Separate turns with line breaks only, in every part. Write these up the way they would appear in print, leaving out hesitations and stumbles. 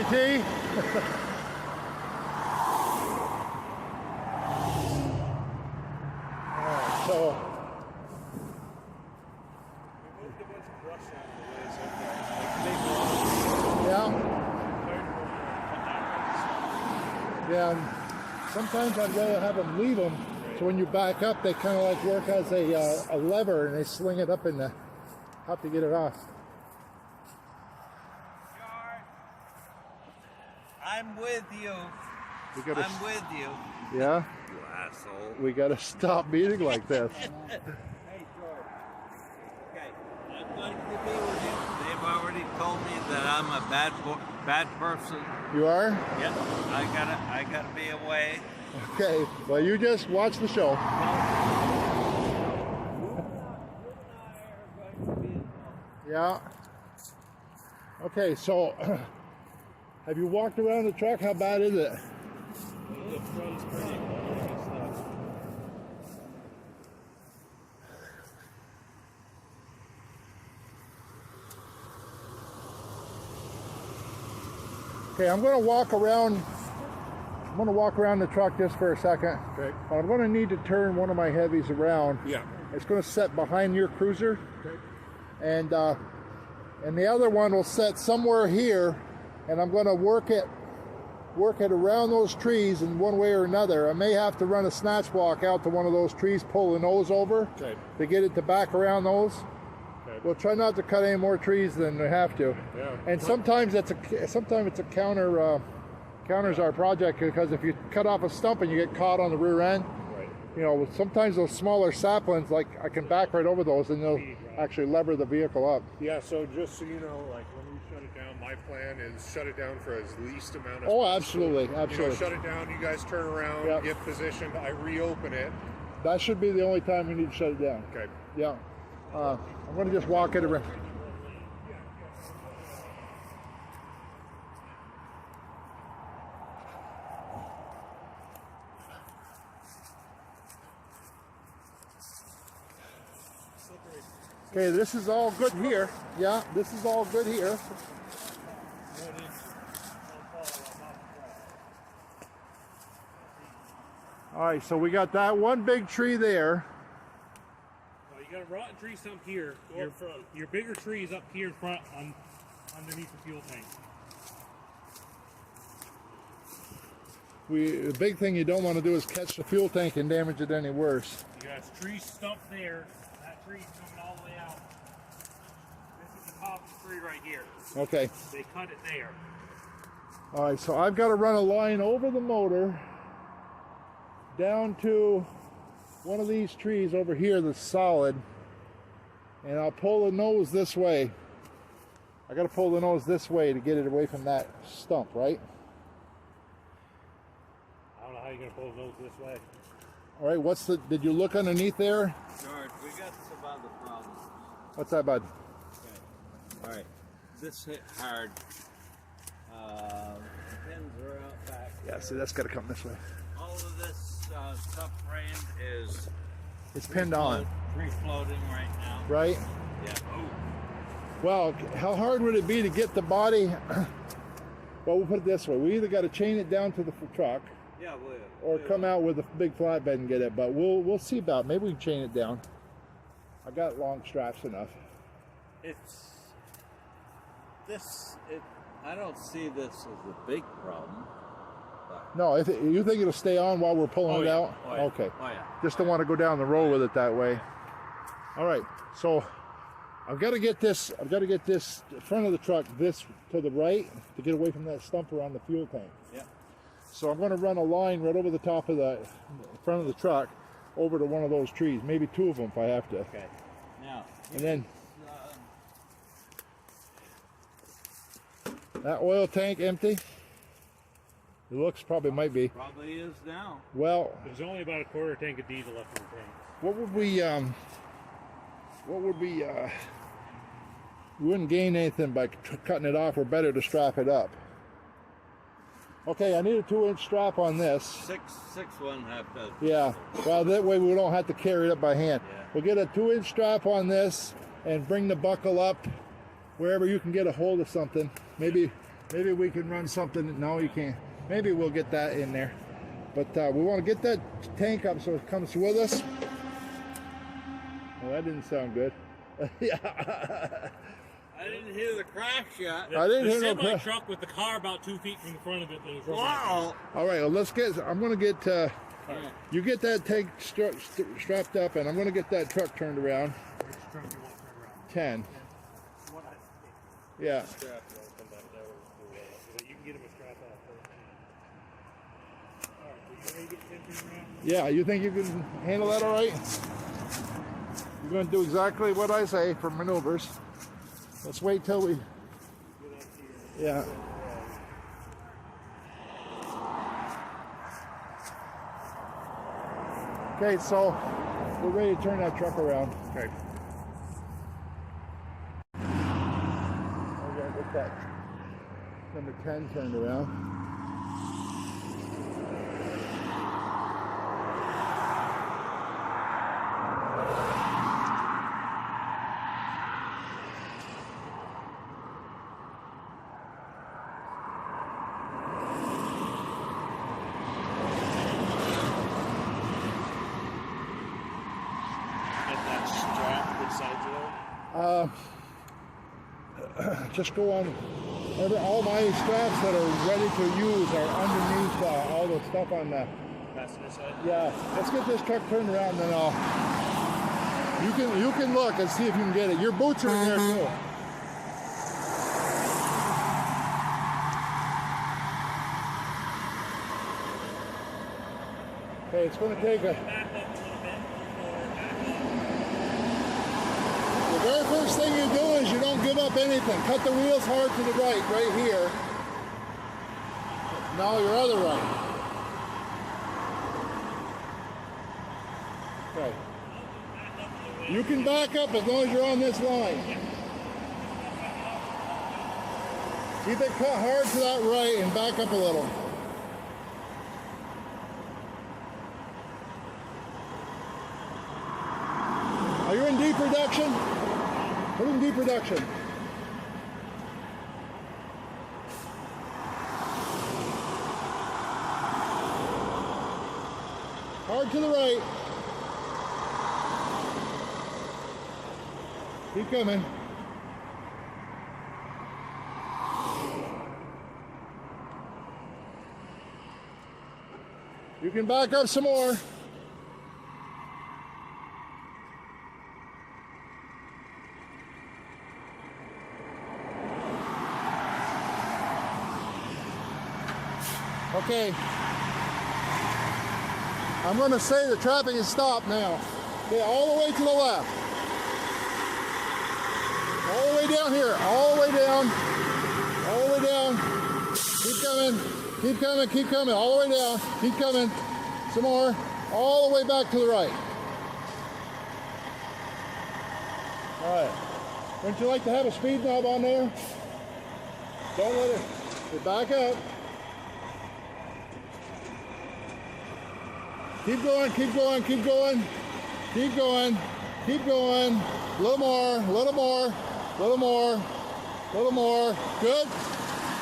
JT. Alright, so
Removed a bunch of brush out of the way, so
yeah, and sometimes I'd rather have them leave them. So when you back up, they kind of like work as a lever, and they sling it up in the have to get it off.
I'm with you. I'm with you.
Yeah.
You asshole.
We got to stop beating like this.
Hey, George. Okay, I'm going to be with you. They've already told me that I'm a bad person.
You are?
Yep. I gotta be away.
Okay. Well, you just watch the show. Yeah. Okay, so have you walked around the truck? How bad is it?
the front's pretty messed up.
Okay, I'm going to walk around. I'm going to walk around the truck just for a second.
Okay.
But I'm going to need to turn one of my heavies around.
Yeah.
It's going to set behind your cruiser.
Okay.
And the other one will set somewhere here, and I'm going to work it around those trees in one way or another. I may have to run a snatch block out to one of those trees, pull the nose over
Okay.
to get it to back around those.
Okay.
We'll try not to cut any more trees than we have to.
Yeah.
And sometimes it's a counters our project, because if you cut off a stump and you get caught on the rear end,
Right.
you know, sometimes those smaller saplings, like I can back right over those and they'll actually lever the vehicle up.
Yeah, so just so you know, like when we shut it down, my plan is shut it down for as least amount of
Oh,
time.
absolutely,
You know,
absolutely.
shut it down, you guys turn around,
Yep.
get positioned, I reopen it.
That should be the only time we need to shut it down.
Okay.
Yeah. I'm going to just walk it around. Okay, this is all good here. Yeah, this is all good here. All right, so we got that one big tree there.
Well, you got a rotten tree stump here. Your front. Your bigger tree is up here in front, underneath the fuel tank.
The big thing you don't want to do is catch the fuel tank and damage it any worse.
You got a tree stump there. That tree's coming all the way out. This is the top of the tree right here.
Okay.
They cut it there.
All right, so I've got to run a line over the motor down to one of these trees over here that's solid, and I'll pull the nose this way. I got to pull the nose this way to get it away from that stump, right?
I don't know how you're gonna pull the nose this way.
All right, did you look underneath there?
George, we got some other problems.
What's that, bud?
Okay. All right. This hit hard. The pins are out back.
Yeah, see, that's got to come this way.
All of this subframe is
It's pinned on,
free floating right now.
right?
Yeah.
Well, how hard would it be to get the body? Well, we'll put it this way. We either got to chain it down to the truck,
Yeah,
or come out with a big flatbed and get it. But we'll see about it. Maybe we can chain it down. I got long straps enough.
I don't see this as a big problem.
No, you think it'll stay on while we're pulling it out?
Oh, yeah.
Okay.
Oh, yeah.
Just don't want to go down the road with it that way. All right. So I've got to get this front of the truck this to the right to get away from that stump around the fuel tank.
Yeah.
So I'm going to run a line right over the top of the front of the truck over to one of those trees, maybe two of them if I have to.
Okay. Now.
And then that oil tank empty? It looks
Probably is now.
well.
There's only about a quarter tank of diesel left in the tank.
What would we wouldn't gain anything by cutting it off. We're better to strap it up. Okay, I need a 2-inch strap on this.
6.5 does.
Yeah, well, that way we don't have to carry it up by hand.
Yeah.
We'll get a 2-inch strap on this and bring the buckle up wherever you can get a hold of something. Maybe Maybe we can run something. No, you can't. Maybe we'll get that in there. But we want to get that tank up so it comes with us. Well, that didn't sound good. Yeah.
I didn't hear the crash yet.
I didn't hear no
semi
crash.
truck with the car about 2 feet from the front of it. That was
Wow.
All right, well, let's get. I'm going to get. You get that tank strapped up, and I'm going to get that truck turned around.
Which truck you want to turn around?
10. Yeah.
You can get him a strap off first. Alright, so you ready to get 10 turned around?
Yeah, you think you can handle that all right? You're going to do exactly what I say for maneuvers. Let's wait till we... Yeah. Okay, so we're ready to turn that truck around.
Okay.
We're going to get that number 10 turned around. Just go on. All my straps that are ready to use are underneath all the stuff on the
Passenger side?
Yeah, let's get this truck turned around, then you can look and see if you can get it. Your boots are in there too. Okay, it's going to take a... The very first thing you do is you don't give up anything. Cut the wheels hard to the right here. Now your other right. Okay. You can back up as long as you're on this line. Keep it cut hard to that right and back up a little. Are you in deep reduction? Put in deep reduction. Hard to the right. Keep coming. You can back up some more. Okay. I'm going to say the traffic is stopped now. Okay, all the way to the left. All the way down here. All the way down. All the way down. Keep coming. Keep coming. Keep coming. All the way down. Keep coming. Some more. All the way back to the right. All right. Wouldn't you like to have a speed knob on there? Don't let it back up. Keep going, keep going, keep going, keep going, keep going. A little more, a little more, a little more, a little more. Good.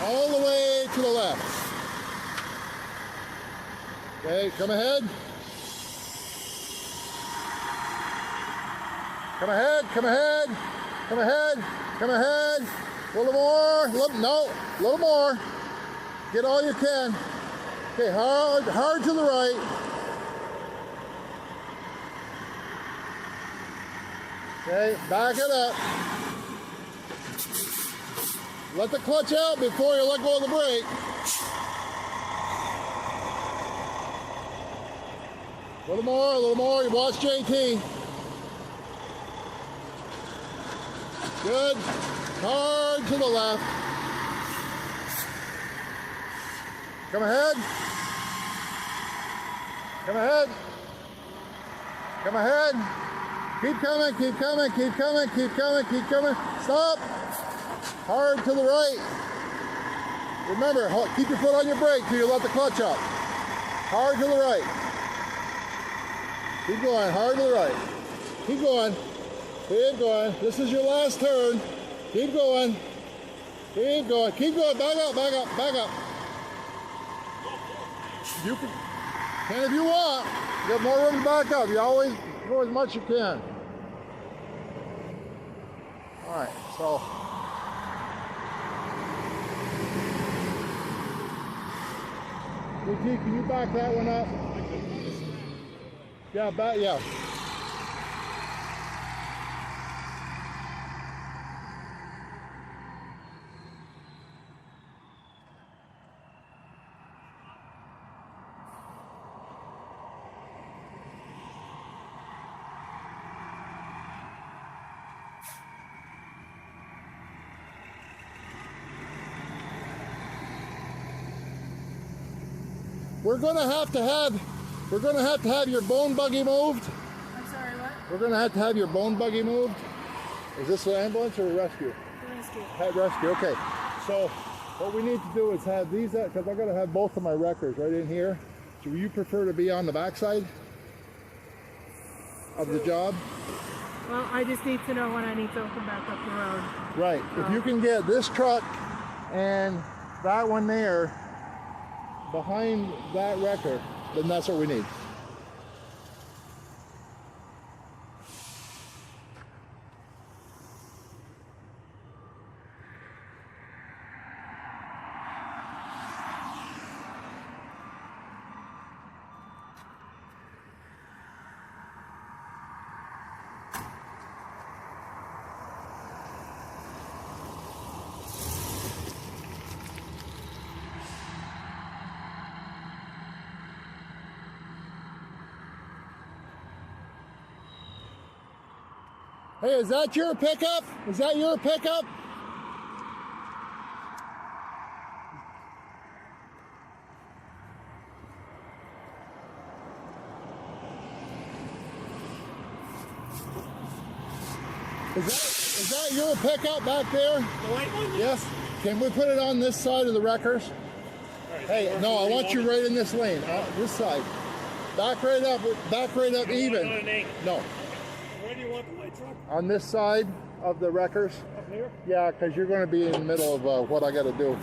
All the way to the left. Okay, come ahead. Come ahead, come ahead, come ahead, come ahead. A little more, no, a little more. Get all you can. Okay, hard to the right. Okay, back it up. Let the clutch out before you let go of the brake. A little more, a little more. You watch JT. Good. Hard to the left. Come ahead. Come ahead. Come ahead. Keep coming, keep coming, keep coming, keep coming, keep coming. Stop. Hard to the right. Remember, keep your foot on your brake till you let the clutch up. Hard to the right. Keep going, hard to the right. Keep going. Keep going. This is your last turn. Keep going. Keep going. Keep going. Back up. Back up. Back up. You can if you want. You got more room to back up. You always go as much as you can. All right. So. JT, can you back that one up? Yeah, back. Yeah. We're gonna have to have your bone buggy moved.
I'm sorry, what?
We're gonna have your bone buggy moved. Is this an ambulance or a rescue?
Rescue.
Rescue. Okay. So what we need to do is have these because I'm gonna have both of my wreckers right in here. So you prefer to be on the backside of the job?
Well, I just need to know when I need to open back up the road.
Right. If you can get this truck and that one there behind that wrecker, then that's what we need. Hey, is that your pickup? Is that your pickup? Is that your pickup back there?
The white one?
Yes. Can we put it on this side of the wreckers?
Right,
Hey, no, I want you right in this lane, this side. Back right up even. No.
Where do you want the white truck?
On this side of the wreckers.
Up here?
Yeah, because you're going to be in the middle of what I got to do.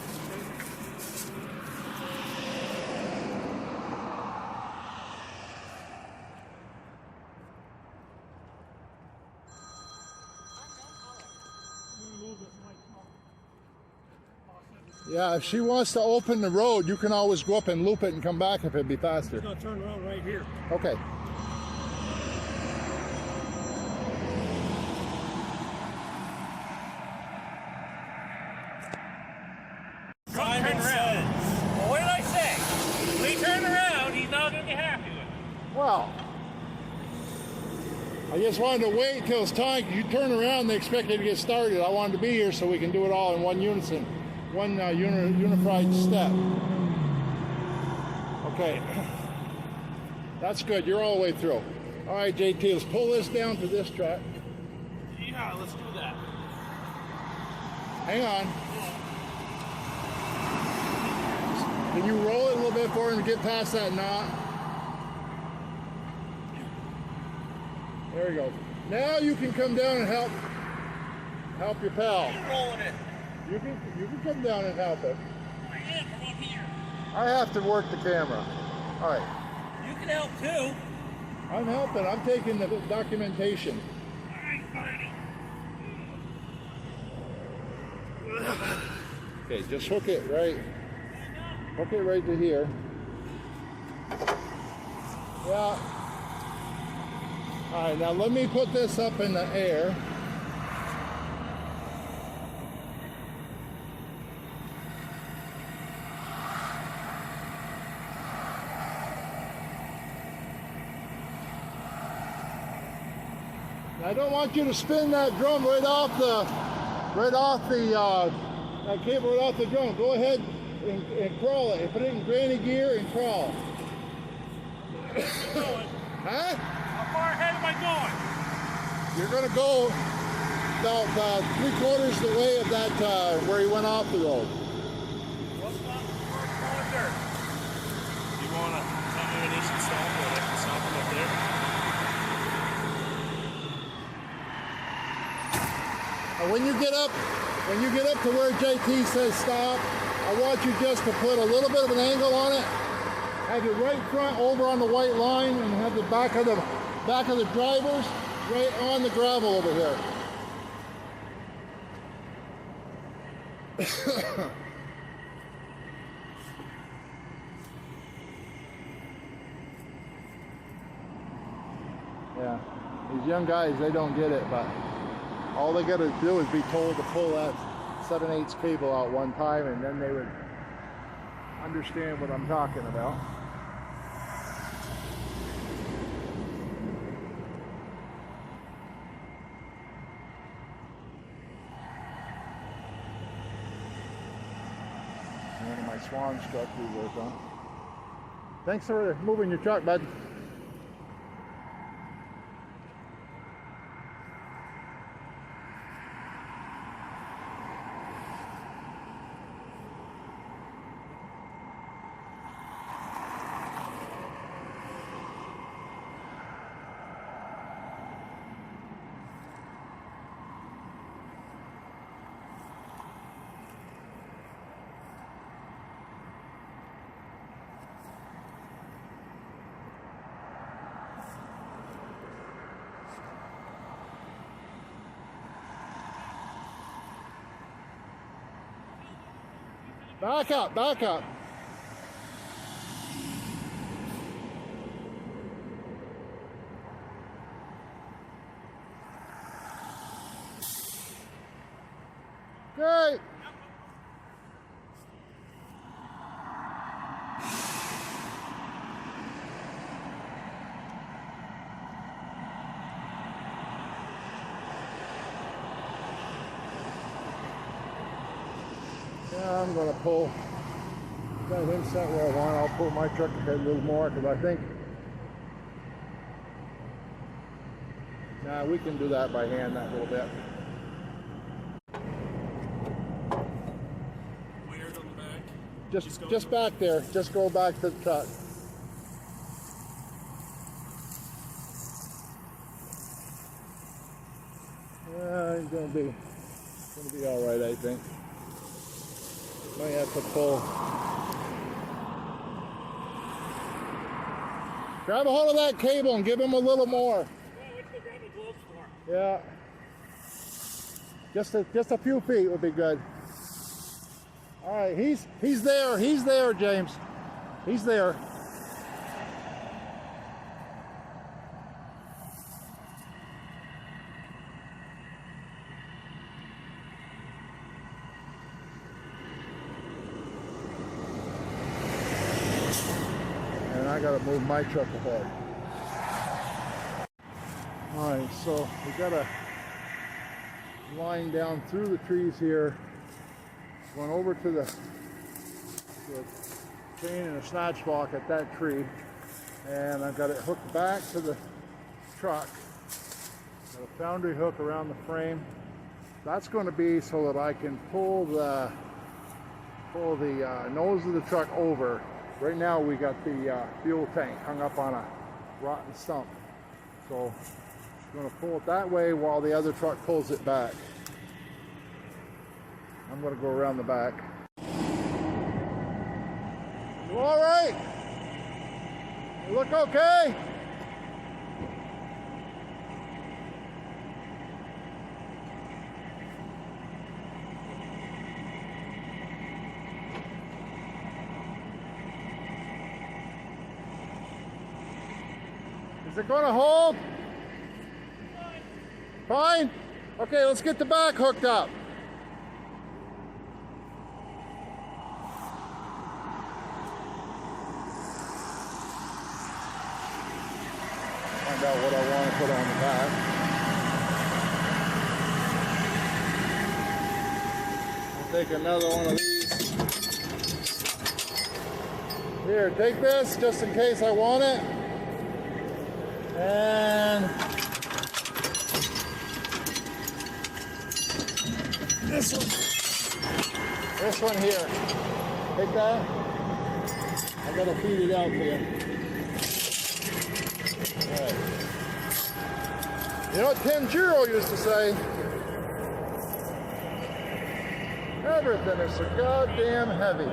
Yeah, if she wants to open the road, you can always go up and loop it and come back if it'd be faster.
It's gonna turn around right here.
Okay.
Turn around. Well, what did I say? When he turned around, he's not gonna be happy with it.
Well, I just wanted to wait till it's time. You turn around, they expect you to get started. I wanted to be here so we can do it all in one unison, one unified step. Okay, that's good. You're all the way through. All right, JT, let's pull this down to this truck.
Yeah, let's do that.
Hang on. Can you roll it a little bit for him to get past that knot? There he goes. Now you can come down and help your pal.
You're rolling it.
You can come down and help him.
I am from up here.
I have to work the camera. All right.
You can help too.
I'm helping. I'm taking the documentation.
All right, buddy.
Okay, just hook it right. Hook it right to here. Yeah. All right, now let me put this up in the air. I don't want you to spin that drum right off the that cable right off the drum. Go ahead and crawl it. Put it in granny gear and crawl. Huh?
How far ahead am I going?
You're gonna go about 3/4 the way of that where he went off the road.
What's not going dirt? You want to tell me when he should stop or I can stop him up there?
And when you get up when you get up to where JT says stop, I want you just to put a little bit of an angle on it. Have your right front over on the white line and have the back of the drivers right on the gravel over here. Yeah, these young guys, they don't get it, but all they gotta do is be told to pull that 7/8 cable out one time, and then they would understand what I'm talking about. One of my Swan trucks we work on. Thanks for moving your truck, bud. Back up, back up. Great. Yeah, I'm going to pull, got him set where I want. I'll pull my truck ahead a little more because I think, nah, we can do that by hand that little bit.
Where on the back?
Just back there. Just go back to the truck. He's gonna be all right, I think. Might have to pull. Grab a hold of that cable and give him a little more. Yeah. Just a few feet would be good. All right, he's there. He's there, James. He's there. I gotta move my truck ahead. All right, so we got a line down through the trees here, going over to the chain and a snatch block at that tree, and I've got it hooked back to the truck. Got a foundry hook around the frame. That's going to be so that I can pull the nose of the truck over. Right now we got the fuel tank hung up on a rotten stump. So I'm going to pull it that way while the other truck pulls it back. I'm going to go around the back. You all right? You look okay? Is it going to hold? Fine? Okay, let's get the back hooked up. Find out what I want to put on the back. I'll take another one of these. Here, take this just in case I want it. And this one here. Take that. I gotta feed it out here. All right. You know what Tanjiro used to say? Everything is so goddamn heavy.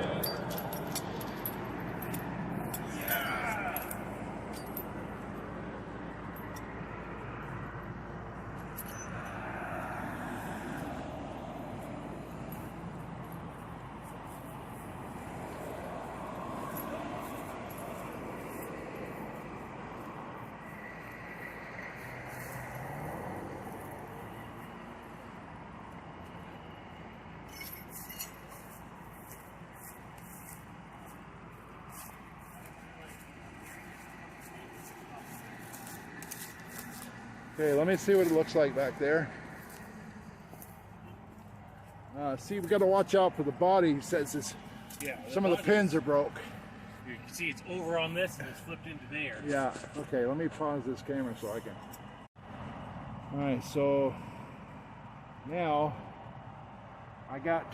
Okay, let me see what it looks like back there. See, we got to watch out for the body. He says it's,
Yeah.
some of the pins are broke.
You can see it's over on this and it's flipped into there.
Yeah, okay, let me pause this camera so I can. Alright, so now I got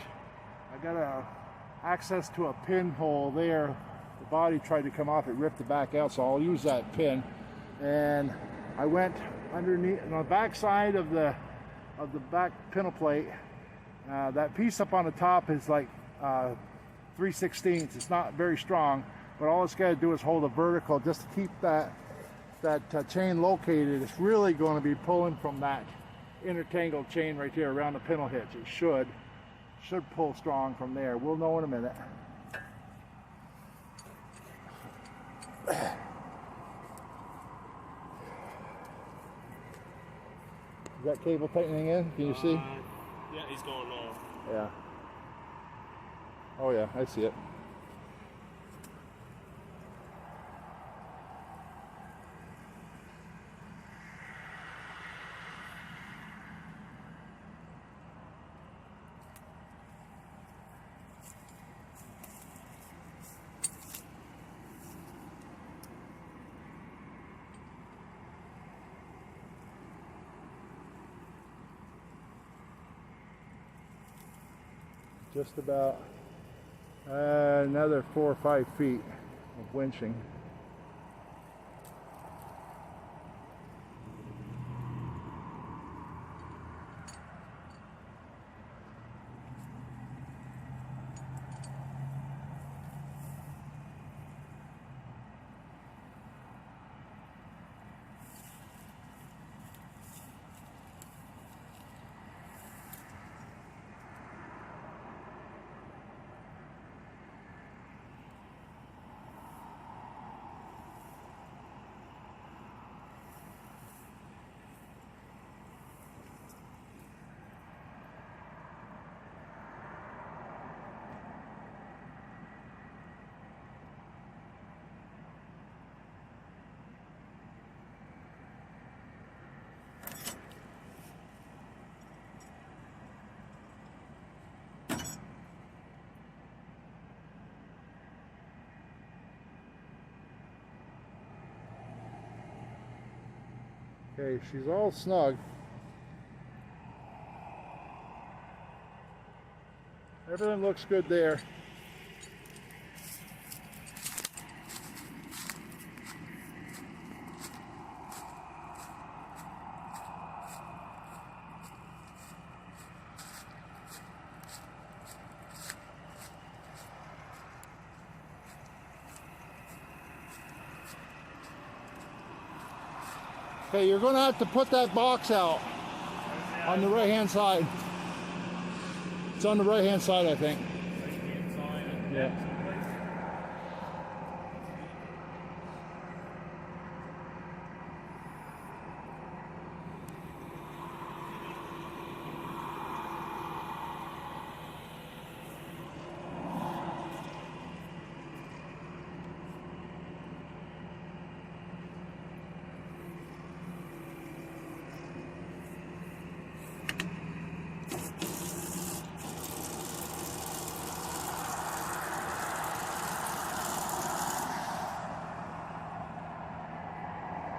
access to a pinhole there. The body tried to come off, it ripped it back out, so I'll use that pin. And I went underneath on the back side of the back pintle plate. That piece up on the top is like 3/16. It's not very strong, but all it's got to do is hold it vertical just to keep that chain located. It's really going to be pulling from that intertangled chain right there around the pintle hitch. It should pull strong from there. We'll know in a minute. Is that cable tightening in? Can you see?
Yeah, he's going off.
Yeah. Oh yeah, I see it. Just about another 4 or 5 feet of winching. Okay, she's all snug. Everything looks good there. Okay, you're going to have to put that box out on the right-hand side. It's on the right-hand side, I think. Yeah.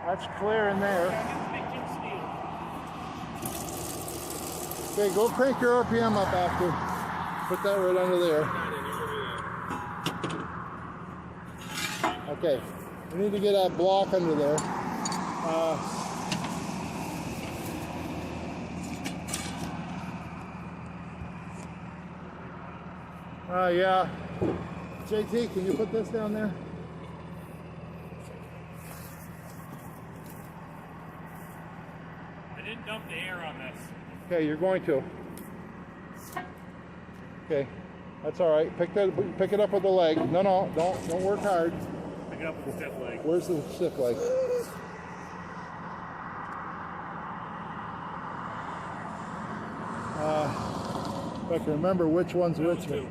That's clear in there. Okay, go crank your RPM up after. Put that right under there. Okay, we need to get that block under there. Yeah. JT, can you put this down there?
I didn't dump the air on this.
Okay, you're going to. Okay, that's all right. Pick it up with the leg. No, don't work hard.
Pick it up with the stiff leg.
Where's the stiff leg? If I can remember which one's
Those
which.
two.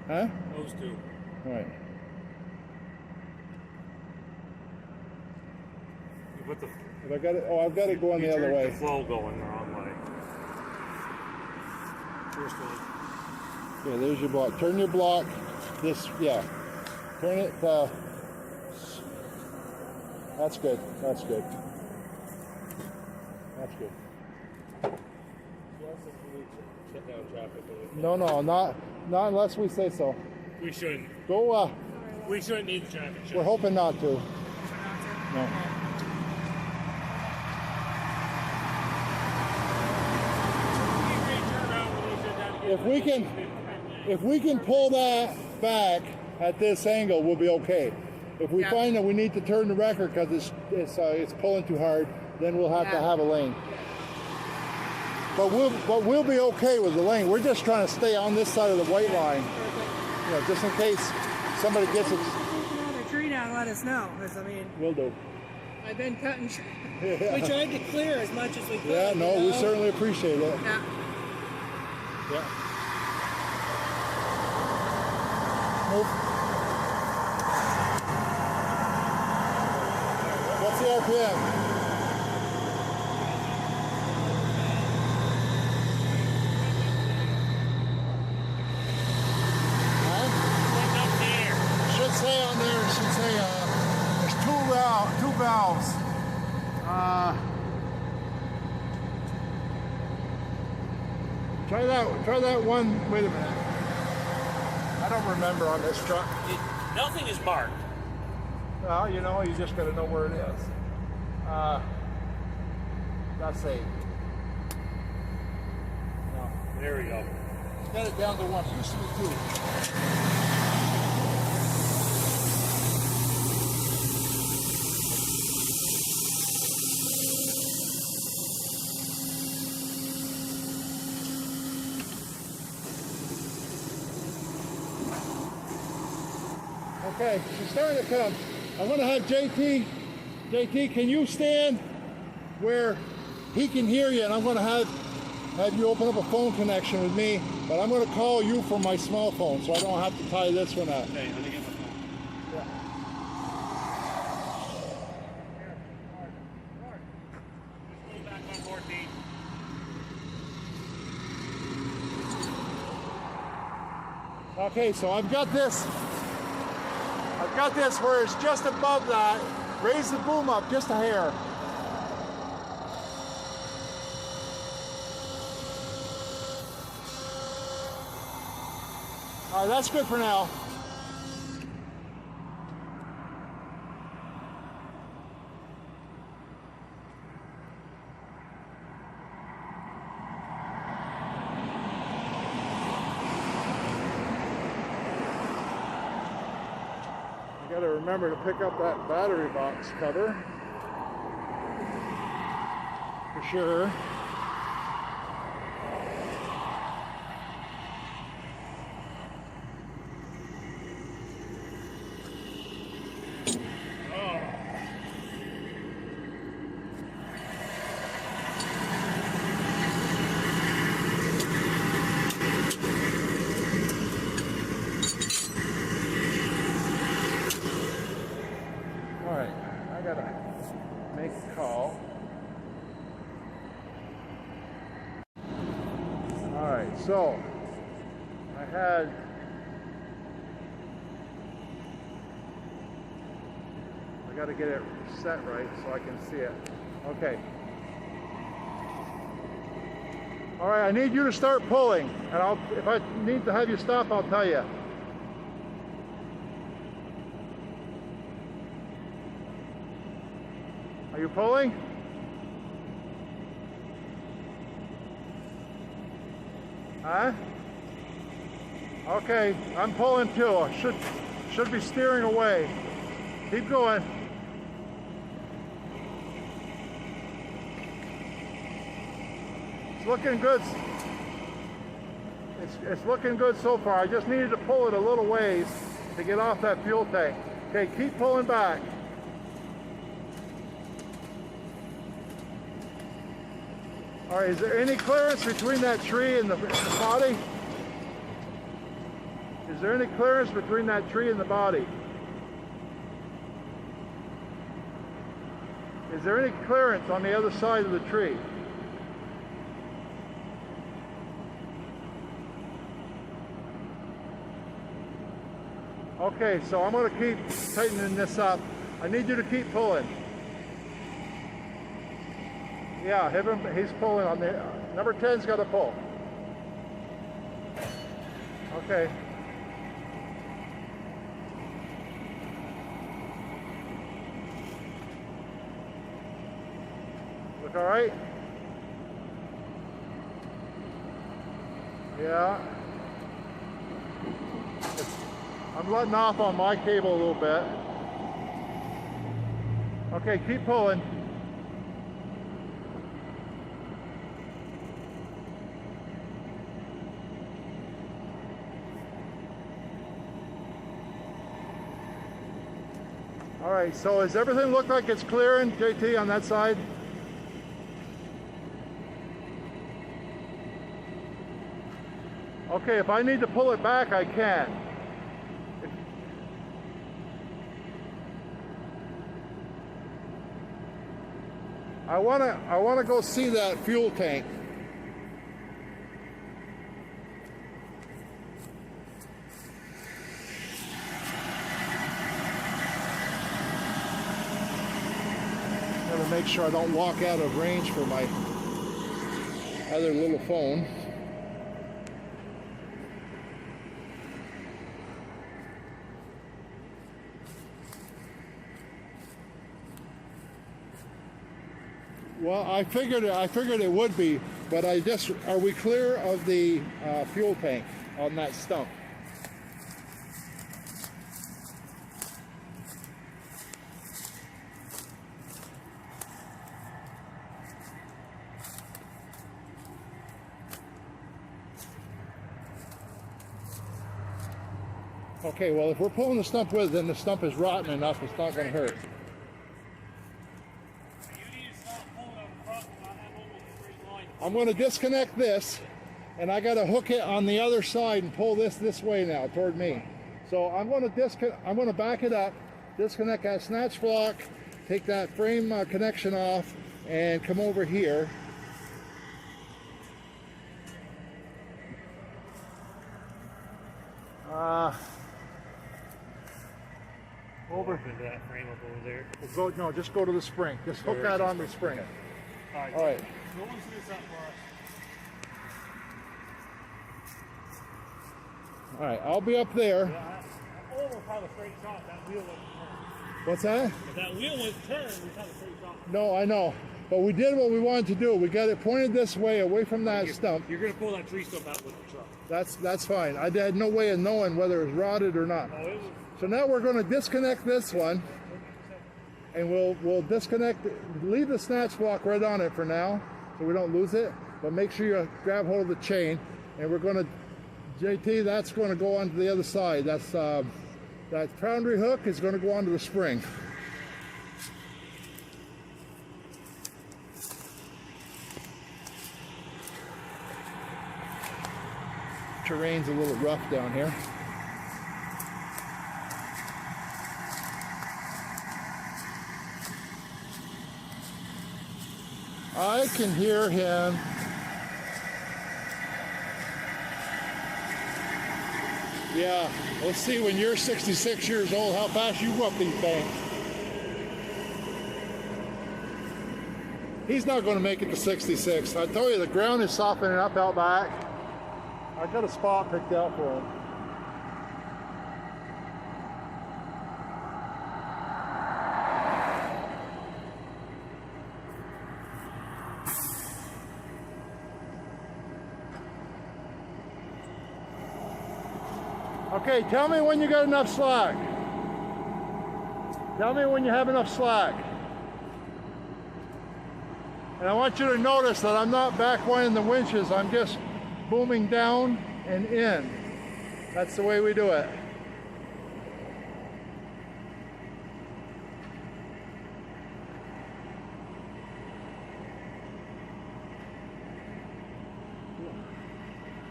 Huh?
Those two.
All right.
You put the.
Have I got it? Oh, I've got it going
you
the other
turned
way.
The flow going the wrong way. First one.
Yeah, there's your block. Turn your block. This, yeah. Turn it. That's good. That's good. That's good.
Shut down traffic.
No, not unless we say so.
We shouldn't.
Go.
We shouldn't need the traffic.
We're hoping not to. No. If we can pull that back at this angle, we'll be okay. If we find that we need to turn the wrecker because it's pulling too hard, then we'll have to have a lane. But we'll be okay with the lane. We're just trying to stay on this side of the white line, you know, just in case somebody gets it.
Take another tree down, let us know, because I mean,
We'll do.
I've been cutting. We tried to clear as much as we could.
Yeah, no,
you know?
we certainly appreciate it.
Yeah.
Yeah. Move. What's the RPM? Should say on there, it should say there's two valves. Try that one. Wait a minute. I don't remember on this truck.
Nothing is marked.
Well, you know, you just got to know where it is. That's a. No.
There we go.
Got it down to one. Used to be two. Okay, she's starting to come. I'm going to have JT, can you stand where he can hear you? And I'm going to have you open up a phone connection with me, but I'm going to call you from my small phone, so I don't have to tie this one up.
Okay, let me get my phone.
Yeah.
Just go back on 14.
Okay, so I've got this where it's just above that. Raise the boom up just a hair. All right, that's good for now. I got to remember to pick up that battery box cover for sure. Alright, I gotta make a call. Alright, so I gotta get it set right so I can see it. Okay. Alright, I need you to start pulling, and if I need to have you stop, I'll tell you. Are you pulling? Huh? Okay, I'm pulling too. I should be steering away. Keep going. It's looking good. It's looking good so far. I just needed to pull it a little ways to get off that fuel tank. Okay, keep pulling back. All right, is there any clearance between that tree and the body? Is there any clearance between that tree and the body? Is there any clearance on the other side of the tree? Okay, so I'm going to keep tightening this up. I need you to keep pulling. Yeah, he's pulling on the, number 10's got to pull. Okay. Look all right? Yeah. I'm letting off on my cable a little bit. Okay, keep pulling. All right, so does everything look like it's clearing, JT, on that side? Okay, if I need to pull it back, I can. I wanna go see that fuel tank. Gotta make sure I don't walk out of range for my other little phone. Well, I figured it would be, but are we clear of the fuel tank on that stump? Okay, well, if we're pulling the stump with, then the stump is rotten enough, it's not going to hurt. I'm going to disconnect this, and I got to hook it on the other side and pull this way now toward me. So I'm going to back it up, disconnect that snatch block, take that frame connection off, and come over here. Over
into that frame up over there.
No, just go to the spring. Just hook that on the spring.
All right.
All right.
Go into this up for us.
All right, I'll be up there.
Yeah, I almost had a straight shot. That wheel wasn't turned.
What's that?
If that wheel was turned, we had a straight shot.
No, I know. But we did what we wanted to do. We got it pointed this way, away from that stump.
You're going to pull that tree stump out with the truck.
That's fine. I had no way of knowing whether it was rotted or not.
Oh, it was.
So now we're going to disconnect this one, and we'll disconnect, leave the snatch block right on it for now, so we don't lose it. But make sure you grab hold of the chain, and we're going to, JT, that's going to go onto the other side. That's that foundry hook is going to go onto the spring. Terrain's a little rough down here. I can hear him. Yeah, let's see when you're 66 years old how fast you go up these banks. He's not going to make it to 66. I told you the ground is softening up out back. I got a spot picked out for him. Okay, tell me when you got enough slack. Tell me when you have enough slack. And I want you to notice that I'm not backwinding the winches, I'm just booming down and in. That's the way we do it.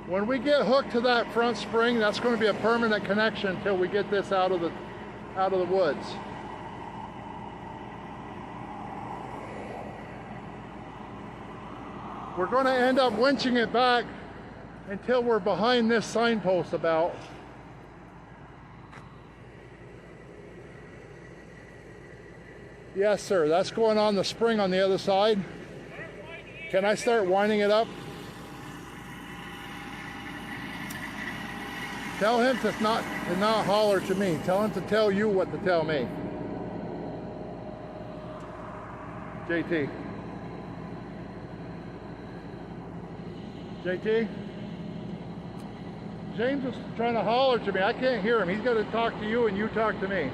When we get hooked to that front spring, that's going to be a permanent connection until we get this out of the woods. We're going to end up winching it back until we're behind this signpost about. Yes, sir. That's going on the spring on the other side. Can I start winding it up? Tell him to not holler to me. Tell him to tell you what to tell me. JT. JT? James is trying to holler to me. I can't hear him. He's got to talk to you and you talk to me.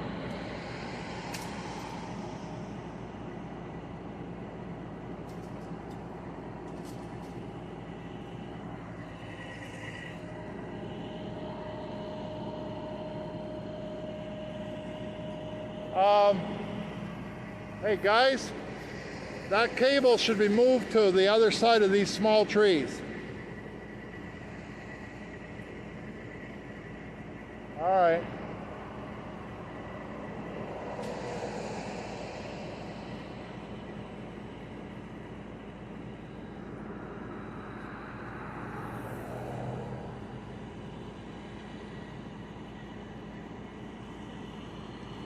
Hey guys, that cable should be moved to the other side of these small trees. All right.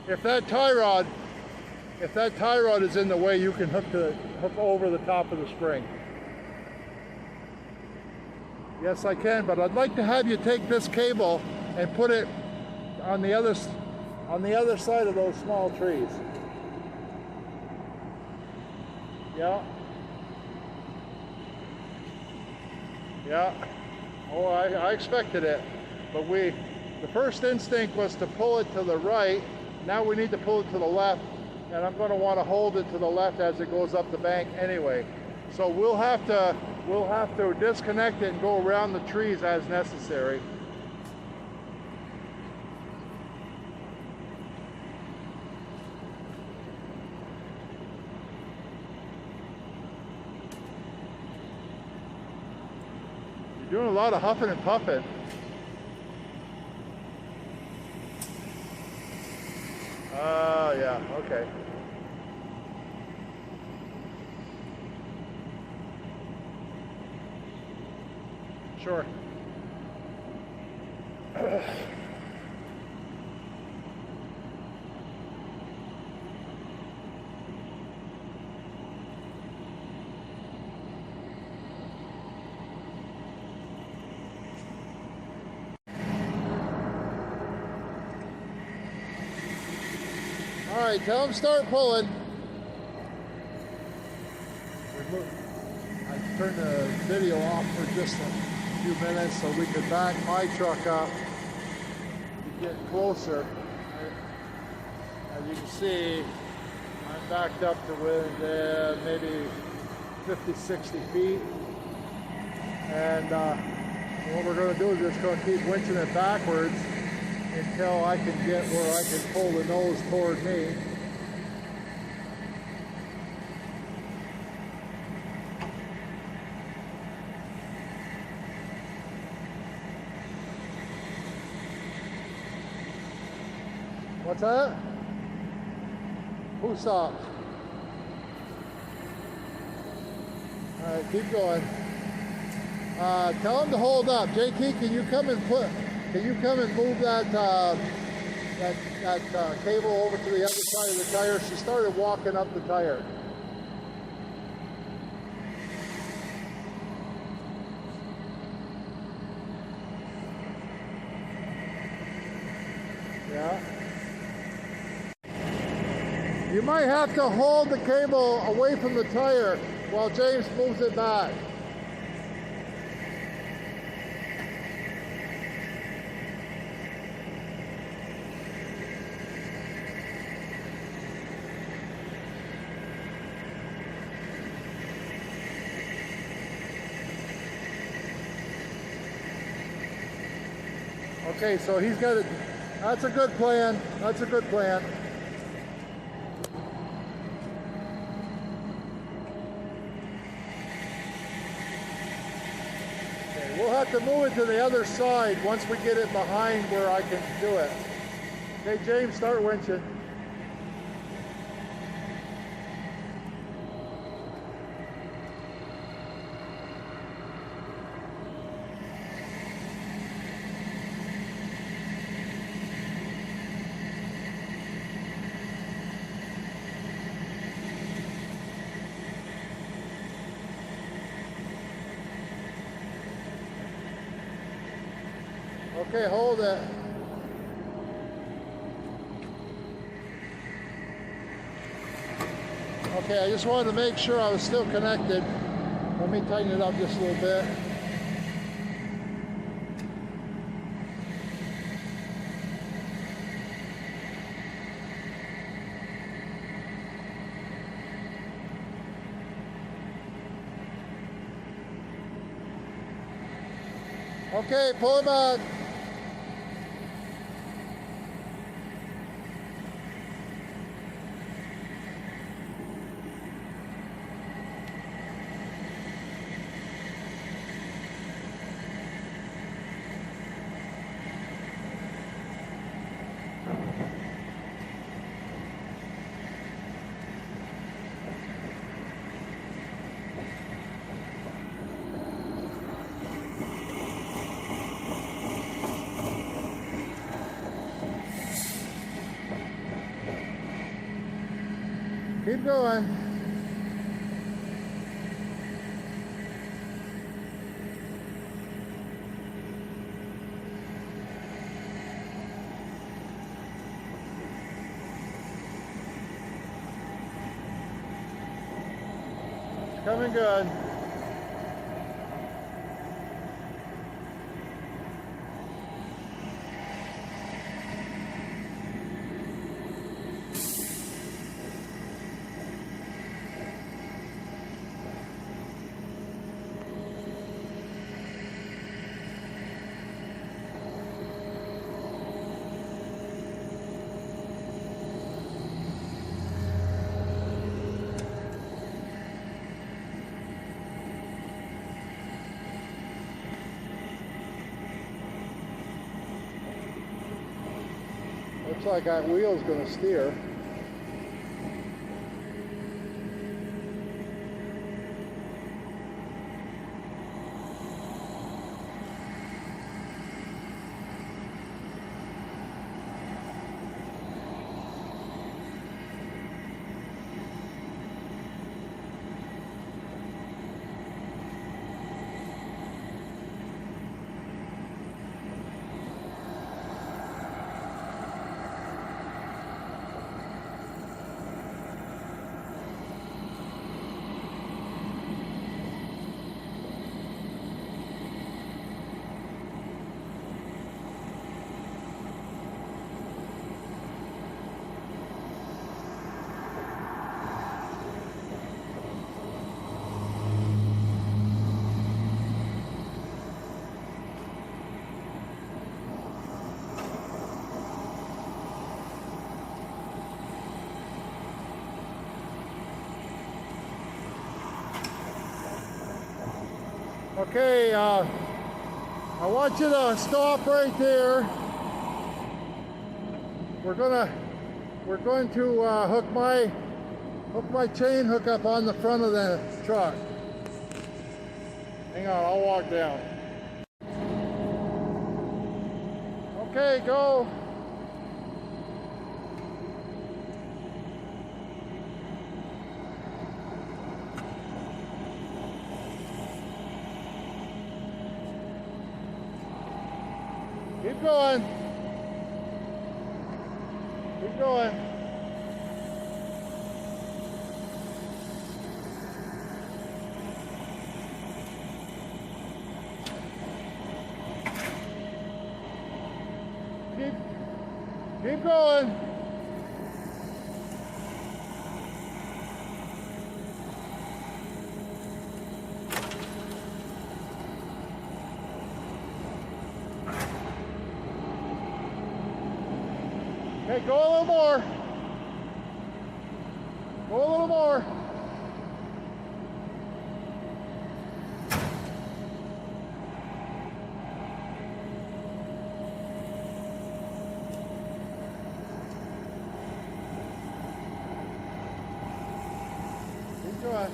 If that tie rod is in the way, you can hook over the top of the spring. Yes, I can, but I'd like to have you take this cable and put it on the other side of those small trees. Yeah. Yeah. Oh, I expected it, but the first instinct was to pull it to the right. Now we need to pull it to the left, and I'm going to want to hold it to the left as it goes up the bank anyway. So we'll have to disconnect it and go around the trees as necessary. You're doing a lot of huffing and puffing. Yeah, okay. Sure. All right, tell him start pulling. I turned the video off for just a few minutes so we could back my truck up to get closer. As you can see, I'm backed up to within maybe 50, 60 feet. And what we're going to do is just going to keep winching it backwards until I can get where I can pull the nose toward me. What's that? Who stopped? All right, keep going. Tell him to hold up. JT, can you come and move that cable over to the other side of the tire? She started walking up the tire. Yeah. You might have to hold the cable away from the tire while James moves it back. Okay, so he's got it. That's a good plan. That's a good plan. Okay, we'll have to move it to the other side once we get it behind where I can do it. Okay, James, start winching. Okay, hold it. Okay, I just wanted to make sure I was still connected. Let me tighten it up just a little bit. Okay, pull it back. Keep going. It's coming good. Looks like that wheel's going to steer. Okay, I want you to stop right there. We're going to hook my chain hook up on the front of the truck. Hang on, I'll walk down. Okay, go. Keep going. Keep going. Keep going. Okay, go a little more. Go a little more. Keep going.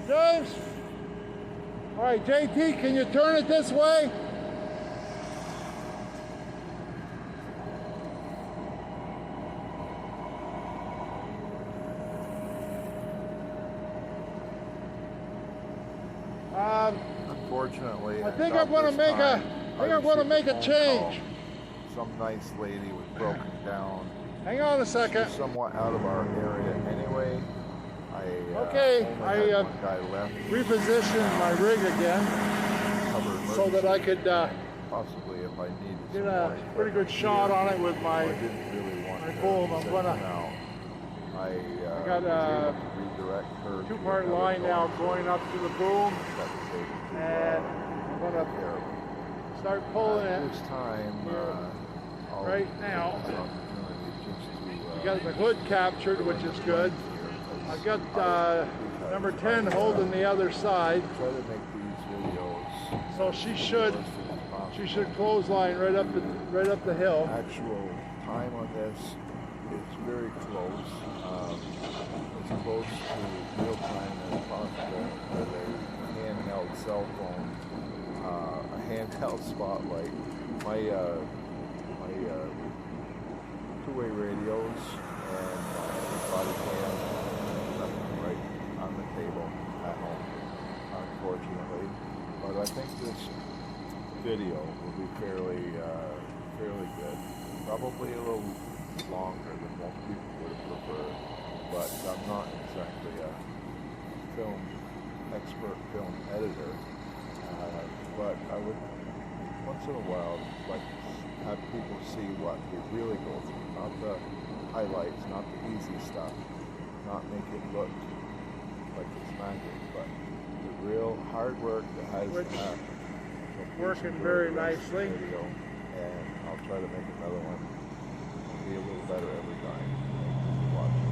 James? All right, JT, can you turn it this way?
Unfortunately,
I think I'm going to make a change.
Some nice lady was broken down.
Hang on a second.
She's somewhat out of our area anyway.
Okay,
I only had one guy left.
Repositioned my rig again
Cover
so that I could
possibly if I needed
get
some
a
more
pretty good shot on it with
I
my.
didn't really want
my
to
boom. I'm
send
gonna-
her out. I
got
was
a
able to redirect her to
Two-part
another
line now
dog,
going up to the boom,
that was able to,
and I'm gonna
take care of it.
start pulling
At
it.
this time, I'll
right
take
now.
this opportunity just to,
You got the hood captured, which is good. I've got number 10 holding the other side,
Try to make these videos
so she should
realistic as possible.
clothesline right up the hill.
Actual time on this is very close, as close to real time as possible with a handheld cell phone, a handheld spotlight. My two-way radios and body cam left right on the table at home, unfortunately. But I think this video will be fairly good. Probably a little longer than most people would prefer, but I'm not exactly a film expert film editor. But I would once in a while like to have people see what we really go through, not the highlights, not the easy stuff, not make it look like it's magic, but the real hard work that has to
Which
happen. So please
working
enjoy
very
the rest of the
nicely.
video, and I'll try to make another one. It'll be a little better every time. Thank you for watching.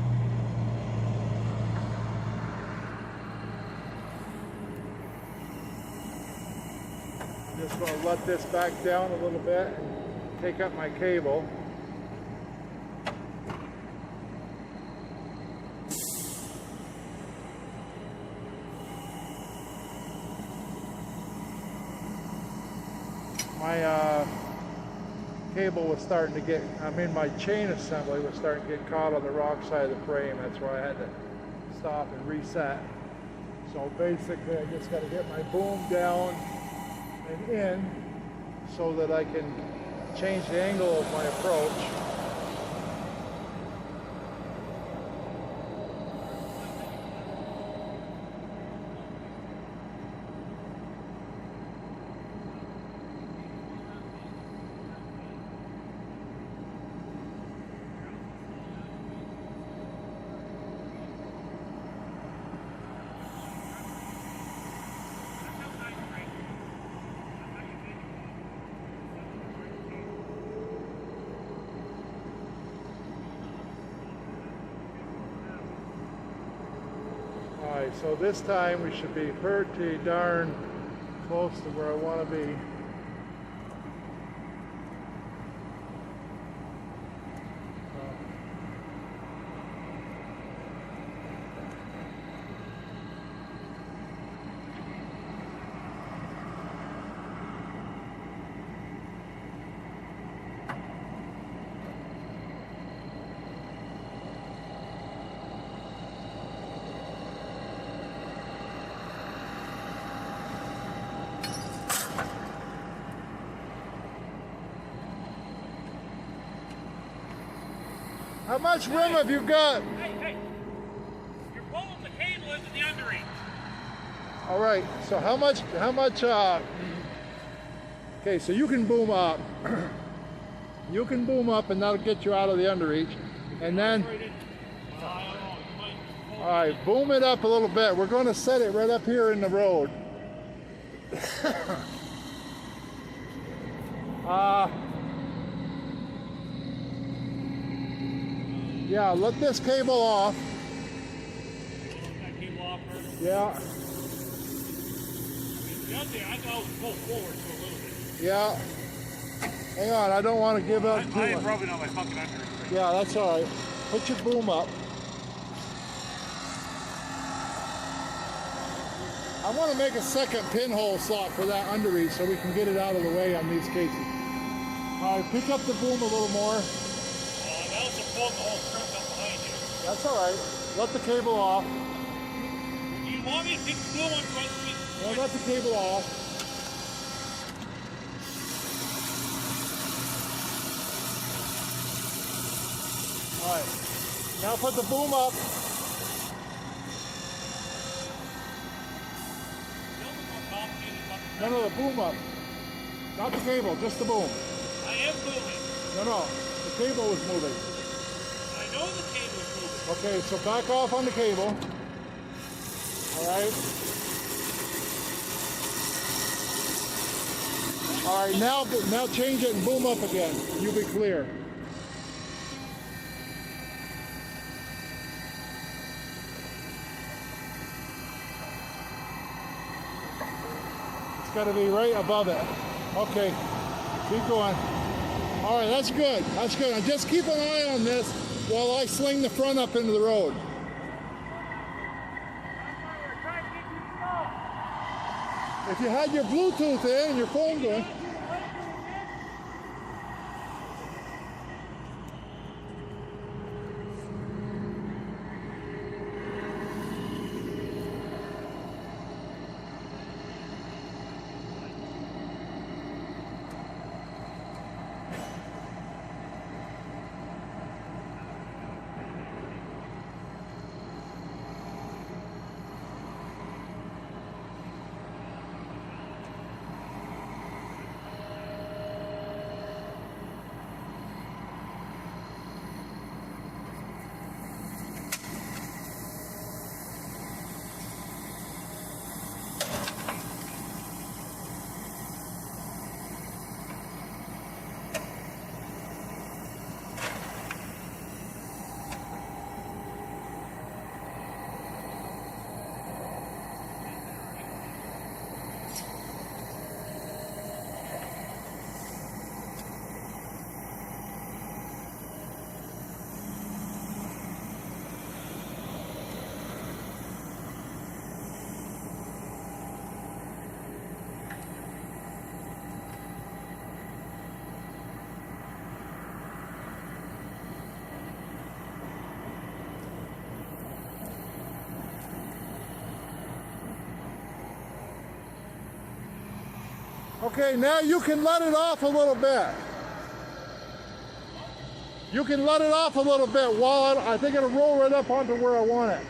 Just going to let this back down a little bit and take up my cable. My cable was starting to get, my chain assembly was starting to get caught on the wrong side of the frame. That's why I had to stop and reset. So basically I just got to get my boom down and in so that I can change the angle of my approach. Alright, so this time we should be pretty darn close to where I want to be. How much room have you got?
Hey, you're pulling the cable into the underreach.
All right. So how much Okay, so you can boom up. You can boom up and that'll get you out of the underreach. And then, all right, boom it up a little bit. We're going to set it right up here in the road. Yeah, let this cable off.
That cable off first.
Yeah,
The other thing, I thought it was pulled forward for a little bit.
yeah. Hang on, I don't want to give up too
I am
much.
rubbing on my fucking underreach.
Yeah, that's all right. Put your boom up. I want to make a second pinhole slot for that underreach so we can get it out of the way on these cases. All right, pick up the boom a little more.
That was a pull the whole strip up behind you.
That's all right. Let the cable off.
Do you want me to take the blue one front of me?
Well, let the cable off. All right. Now put the boom up. No, the boom up. Not the cable, just the boom.
I am moving.
No, the cable is moving.
I know the cable is moving.
Okay, so back off on the cable. All right. All right, now change it and boom up again. You'll be clear. It's got to be right above it. Okay, keep going. All right, that's good. That's good. And just keep an eye on this while I sling the front up into the road. If you had your Bluetooth in and your phone going. Okay, now you can let it off a little bit. You can let it off a little bit while I think it'll roll right up onto where I want it.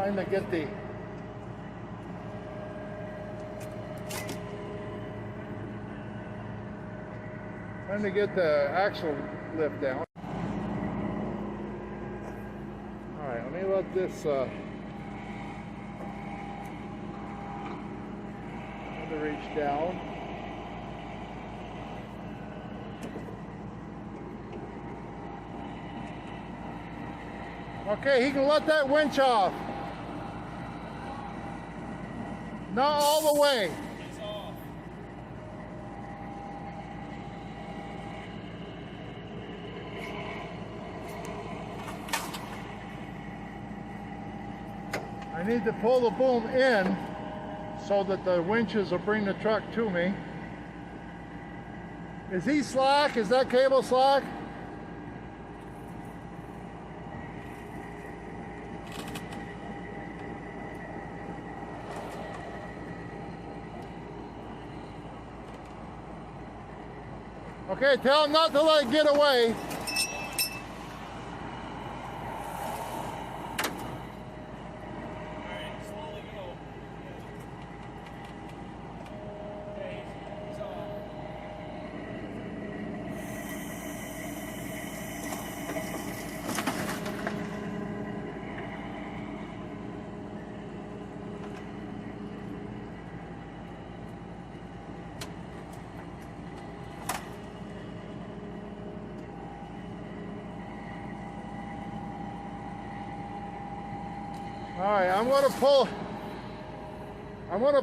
Trying to get the axle lift down. All right, let me let this reach down. Okay, he can let that winch off. Not all the way.
It's off.
I need to pull the boom in so that the winches will bring the truck to me. Is he slack? Is that cable slack? Okay, tell him not to let it get away. All right, I'm going to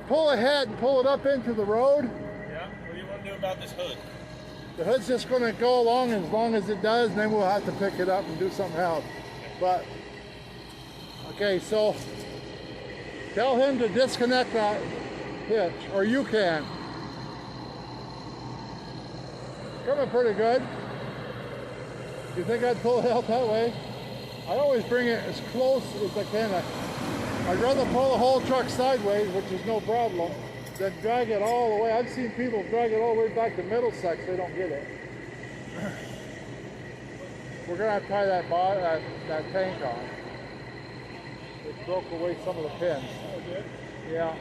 pull ahead and pull it up into the road.
Yeah, what do you want to do about this hood?
The hood's just going to go along as long as it does, and then we'll have to pick it up and do something else. But, okay, so tell him to disconnect that hitch, or you can. Coming pretty good. Do you think I'd pull it out that way? I always bring it as close as I can. I'd rather pull the whole truck sideways, which is no problem, than drag it all the way. I've seen people drag it all the way back to Middlesex, they don't get it. We're gonna have to tie that tank on. It broke away some of the pins.
Oh, good.
Yeah.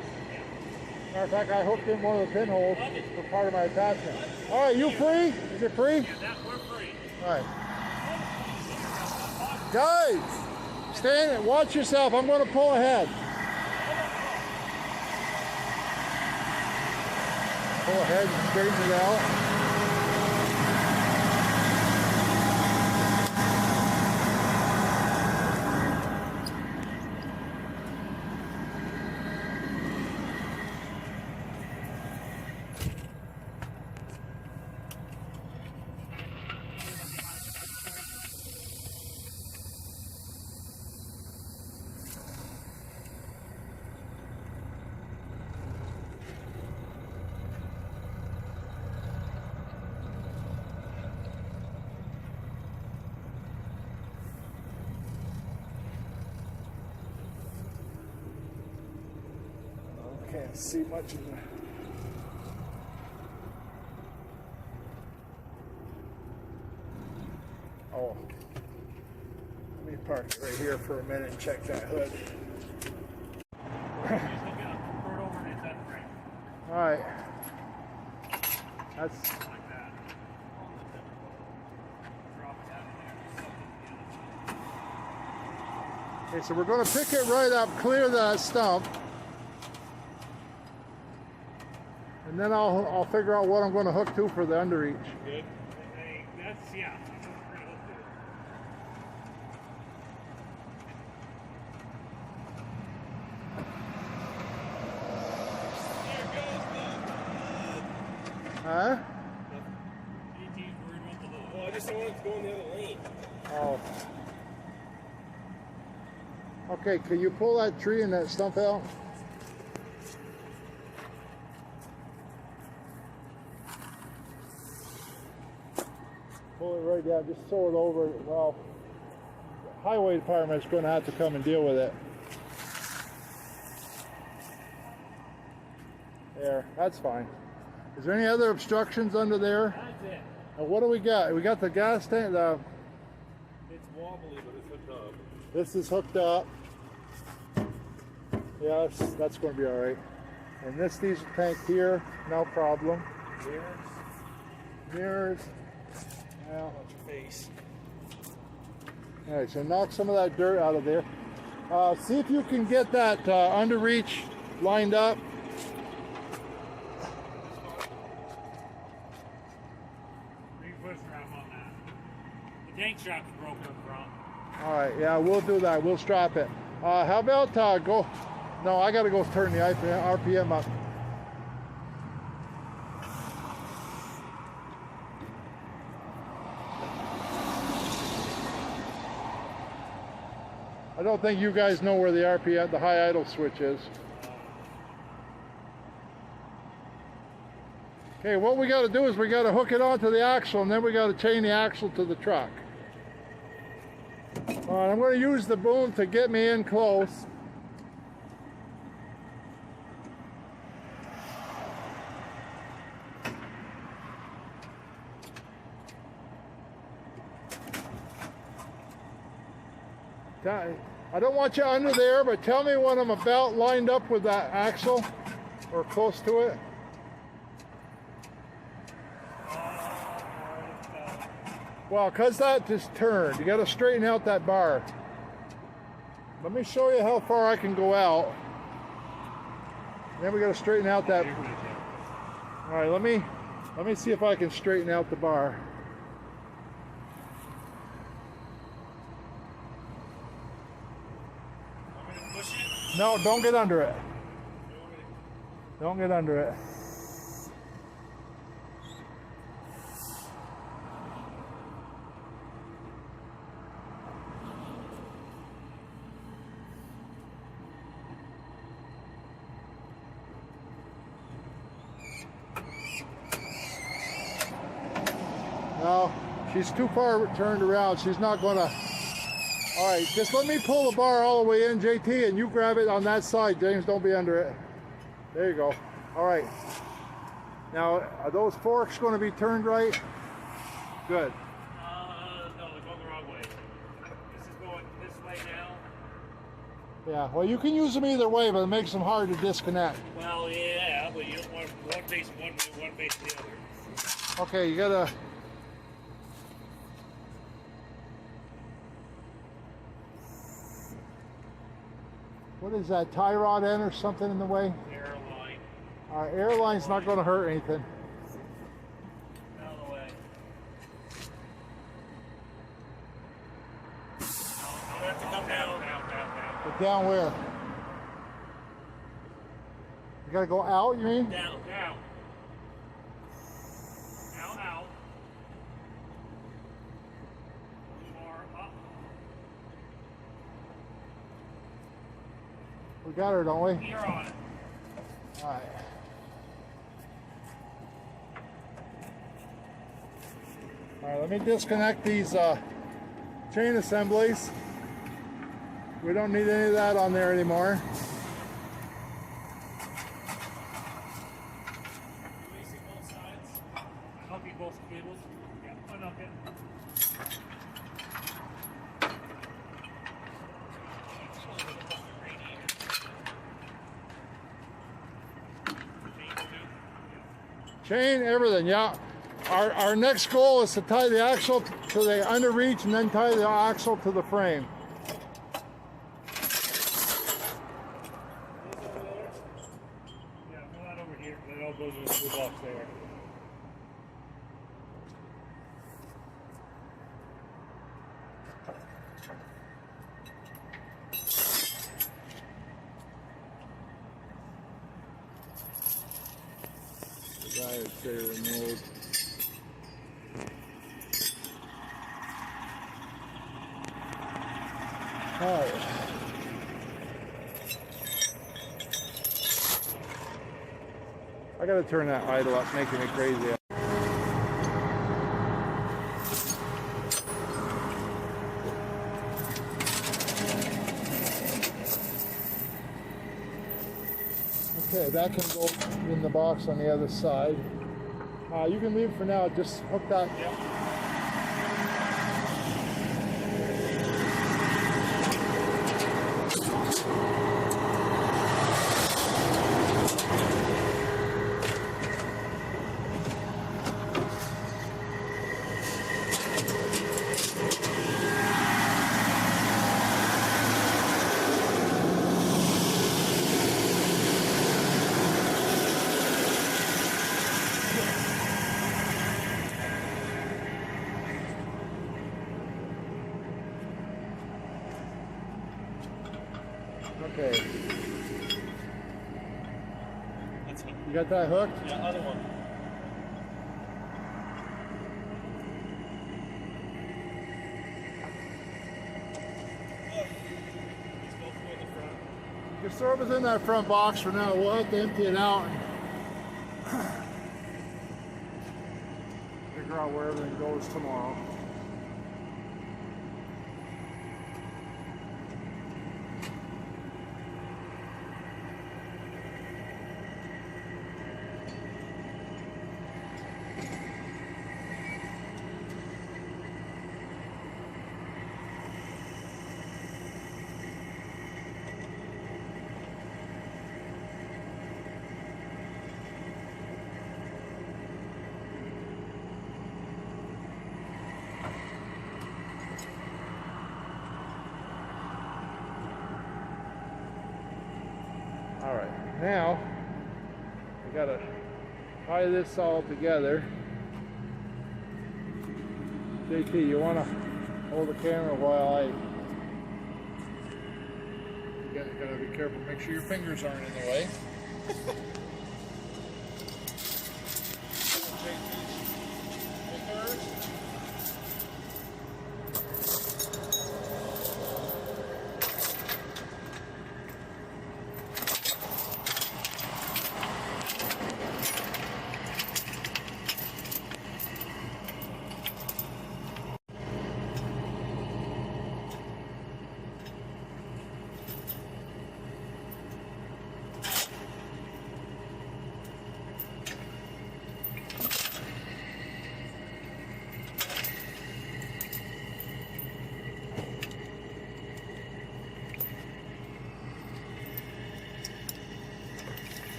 Matter of fact, I hooked in one of the pinholes for part of my attachment. All right, you free? Is it free?
Yeah, we're free.
All right. Guys, stand, watch yourself. I'm going to pull ahead. Pull ahead and straighten it out. Can't see much of the... Oh. Let me park it right here for a minute and check that hood. Alright. That's... Okay, so we're going to pick it right up, clear that stump. And then I'll figure out what I'm going to hook to for the underreach.
Good. That's, yeah. That's what we're going to hook to.
Huh?
JT's worried about the hood. Well, I just don't want it to go in the other lane.
Oh. Okay, can you pull that tree and that stump out? Pull it right down, just sew it over. Well, the highway department's going to have to come and deal with it. There, that's fine. Is there any other obstructions under there?
That's it.
And what do we got? We got the gas tank.
It's wobbly, but it's hooked up.
This is hooked up. Yeah, that's going to be all right. And this diesel tank here, no problem. Mirrors. Yeah.
Face.
All right, so knock some of that dirt out of there. See if you can get that underreach lined up.
Strap on that. The tank strap's broken in front.
All right, yeah, we'll do that. We'll strap it. How about go? No, I got to go turn the RPM up. I don't think you guys know where the RPM, the high idle switch is. Okay, what we got to do is we got to hook it onto the axle, and then we got to chain the axle to the truck. All right, I'm going to use the boom to get me in close. I don't want you under there, but tell me when I'm about lined up with that axle or close to it. Well, because that just turned. You got to straighten out that bar. Let me show you how far I can go out. Then we got to straighten out that. All right, let me see if I can straighten out the bar. No, don't get under it. Don't get under it. No, she's too far turned around. She's not gonna. All right, just let me pull the bar all the way in, JT, and you grab it on that side, James. Don't be under it. There you go. All right. Now, are those forks going to be turned right? Good.
No, they're going the wrong way. This is going this way now.
Yeah, well, you can use them either way, but it makes them hard to disconnect.
Well, yeah, but you don't want one face one way, one face the other.
Okay, you gotta. What is that, tie rod end or something in the way?
Airline.
Our airline's not going to hurt anything.
Out of the way. You have to come down.
But down where? You got to go out, you mean?
Down. Out. More up.
We got her, don't we?
You're on it.
All right. All right, let me disconnect these chain assemblies. We don't need any of that on there anymore.
Releasing both sides. I'll be both cables. Yeah, unhook it.
Chain, everything, yeah. Our next goal is to tie the axle to the underreach and then tie the axle to the frame.
Yeah, pull that over here. That all goes in the toolbox there.
Right, say removed. All right. I gotta turn that idle up, making me crazy. Okay, that can go in the box on the other side. You can leave for now. Just hook that. Okay.
That's it.
You got that hooked?
Yeah, other one. Let's go for the front.
You can throw it in that front box for now. We'll have to empty it out and figure out where everything goes tomorrow. All right, now I gotta tie this all together. JT, you wanna hold the camera while you gotta be careful, make sure your fingers aren't in the way.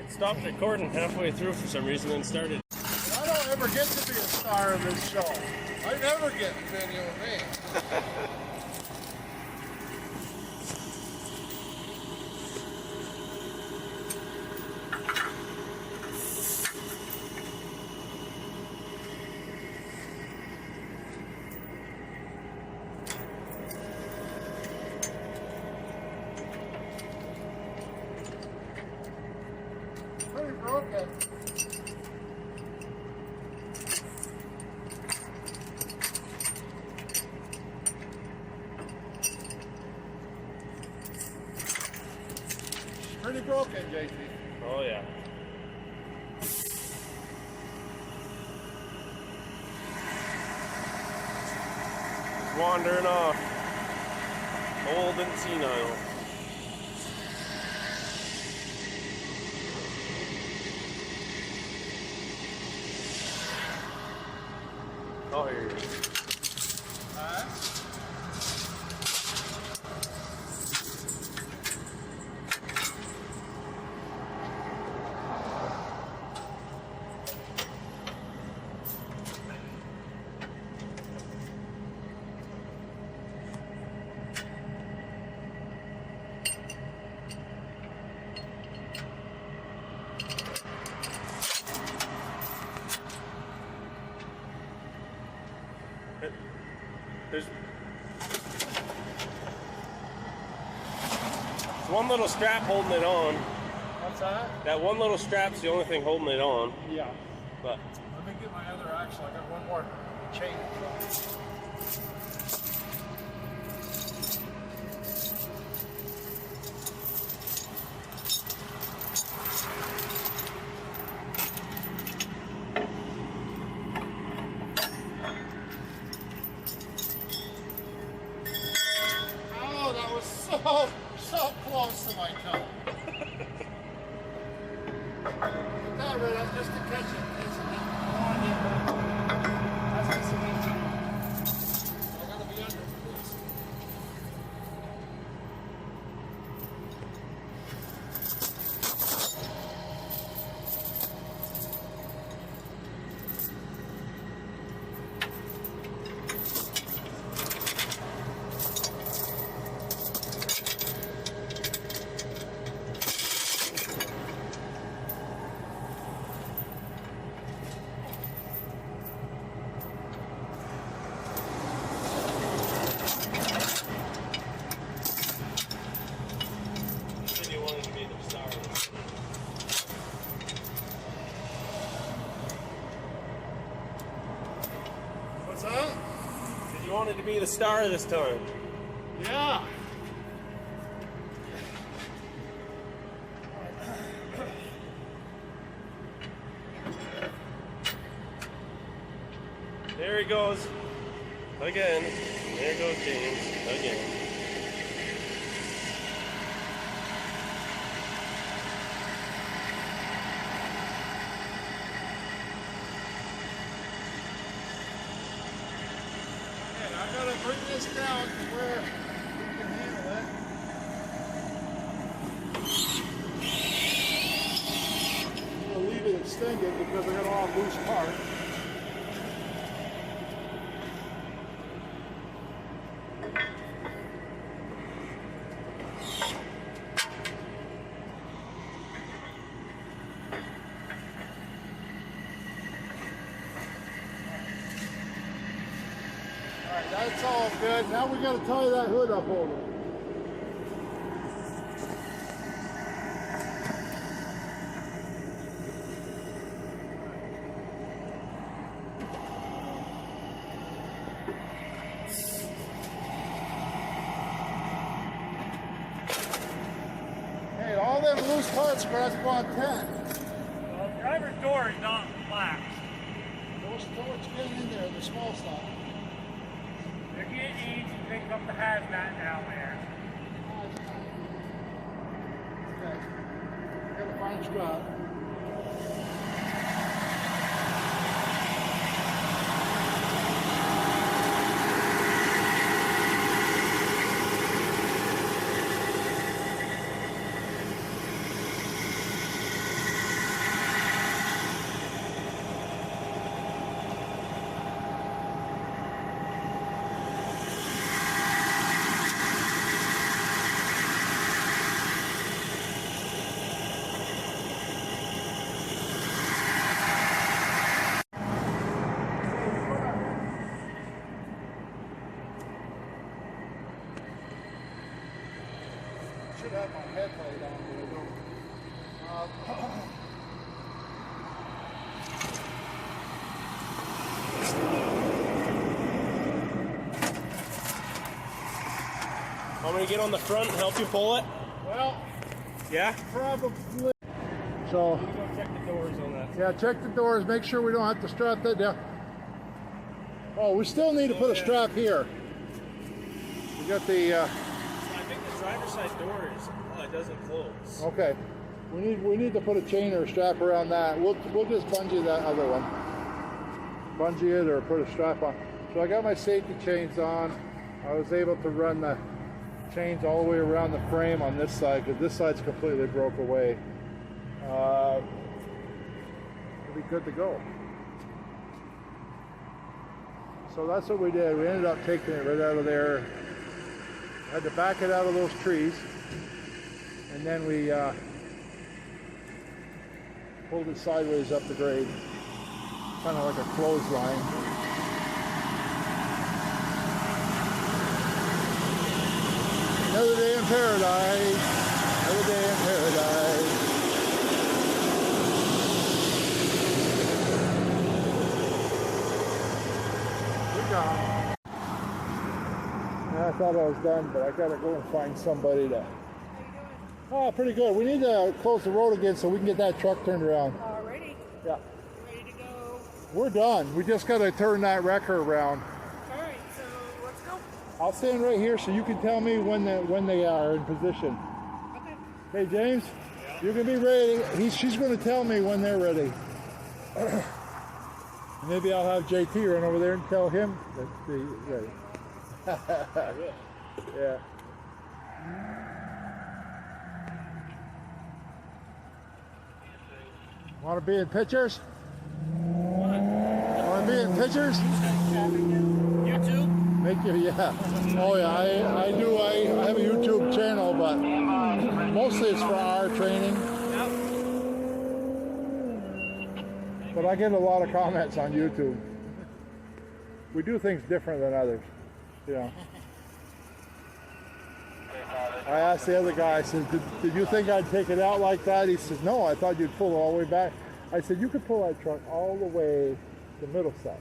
Stopped recording halfway through for some reason and started.
I don't ever get to be a star of this show. I never get video of me. Pretty broken. Pretty broken, JT.
Oh yeah. Wandering off. Old and senile. Oh, here you go. There's one little strap holding it on.
What's that?
That one little strap's the only thing holding it on.
Yeah.
But
Let me get my other axle. I got one more chain. Oh, that was so close to my toe. Get that rid of just to catch it. That's what I gotta be
wanted to be the star this time.
Yeah.
There he goes. Again. There goes James. Again.
I gotta bring this down to where we can handle it. I'm gonna leave it extended because I got a lot of loose parts. That's all good. Now we got to tie that hood up over. Hey, all them loose parts are going to go on 10.
Well, the driver's door is not black.
What's getting in there, the small stuff?
They're getting to pick up the hazmat down there.
Okay. I got a fine strap. Should have my headlight on, but I don't.
Want me to get on the front and help you pull it?
Well,
Yeah?
probably. So,
Go check the doors on that.
yeah, check the doors. Make sure we don't have to strap that down. Oh, we still need to put a strap here. We got the.
I think the driver's side door is, it doesn't close.
Okay. We need to put a chain or a strap around that. We'll just bungee that other one. Bungee it or put a strap on. So I got my safety chains on. I was able to run the chains all the way around the frame on this side because this side's completely broke away. It'll be good to go. So that's what we did. We ended up taking it right out of there. Had to back it out of those trees. And then we pulled it sideways up the grade. Kind of like a clothesline. Another day in paradise. Another day in paradise. We're gone. I thought I was done, but I gotta go and find somebody to. Oh, pretty good. We need to close the road again so we can get that truck turned around.
Alrighty.
Yeah.
Ready to go.
We're done. We just gotta turn that wrecker around.
Alright, so let's go.
I'll stand right here so you can tell me when they are in position.
Okay.
Hey James, you're gonna be ready. She's gonna tell me when they're ready. Maybe I'll have JT run over there and tell him that they're ready. Yeah. Want to be in pictures? Want to be in pictures?
YouTube?
Make you, yeah. Oh yeah, I do. I have a YouTube channel, but mostly it's for our training. But I get a lot of comments on YouTube. We do things different than others, you know. I asked the other guy, I said, did you think I'd take it out like that? He says, no, I thought you'd pull it all the way back. I said, you could pull that truck all the way to Middlesex.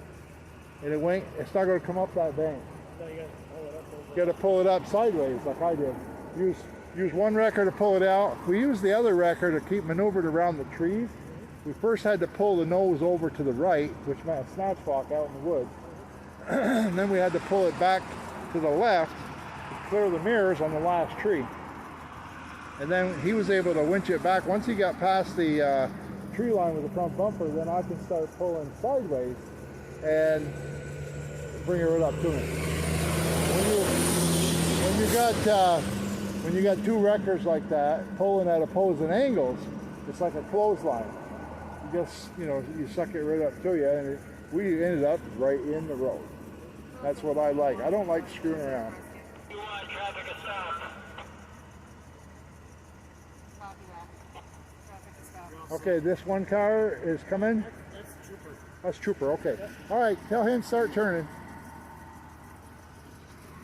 And it's not going to come up that bank.
No, you gotta pull it up over.
You got to pull it up sideways like I did. Use one wrecker to pull it out. We used the other wrecker to keep maneuvered around the trees. We first had to pull the nose over to the right, which meant a snatch block out in the woods. And then we had to pull it back to the left to clear the mirrors on the last tree. And then he was able to winch it back. Once he got past the tree line with the front bumper, then I can start pulling sideways and bring it right up to him. When you got two wreckers like that pulling at opposing angles, it's like a clothesline. You just, you suck it right up to you, and we ended up right in the road. That's what I like. I don't like screwing around. Okay, this one car is coming. That's Trooper. Okay. All right, tell him to start turning.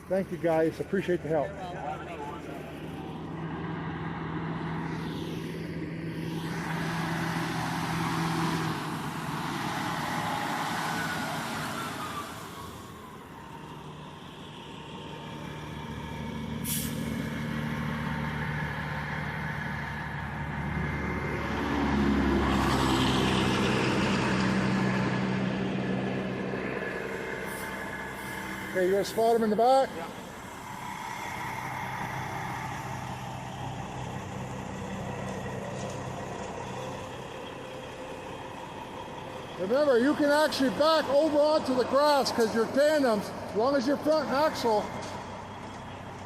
Thank you, guys. Appreciate the help. Okay, you gonna spot him in the back? Yeah. Remember, you can actually back over onto the grass because you're tandems, as long as your front axle.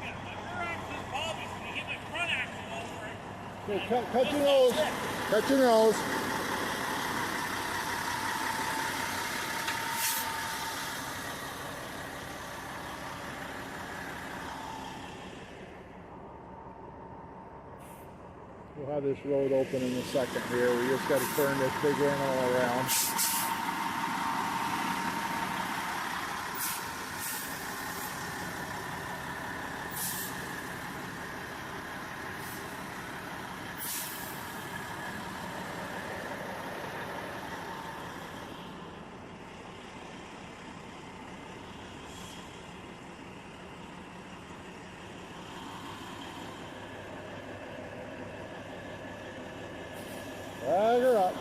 Yeah, my rear axle is obvious. When you get my front axle over it.
Okay, cut your nose. Cut your nose. We'll have this road open in a second here. We just got to turn this big animal around. Drag her up.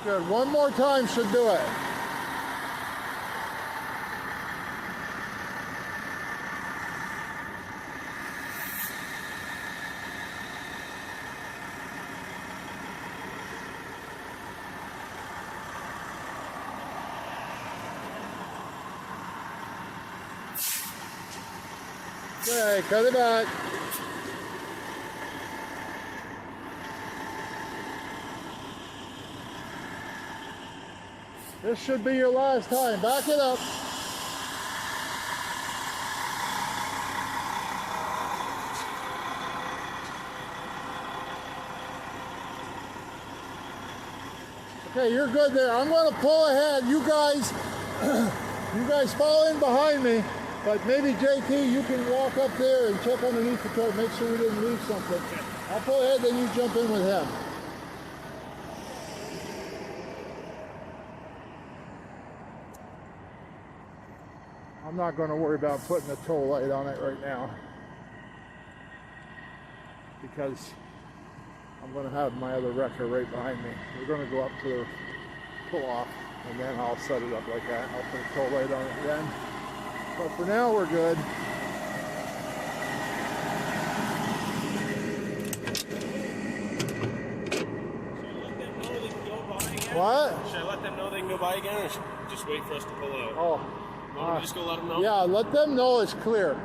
Good. One more time should do it. Okay, cut it back. This should be your last time. Back it up. Okay, you're good there. I'm going to pull ahead. You guys fall in behind me. But maybe JT, you can walk up there and check underneath the truck, make sure we didn't leave something. I'll pull ahead, then you jump in with him. I'm not going to worry about putting a tow light on it right now, because I'm going to have my other wrecker right behind me. We're going to go up to the pull-off, and then I'll set it up like that. I'll put a tow light on it then. But for now, we're good. What?
Should I let them know they can go by again, or should I just wait for us to pull out?
Oh.
Want me to just go let them know?
Yeah, let them know it's clear.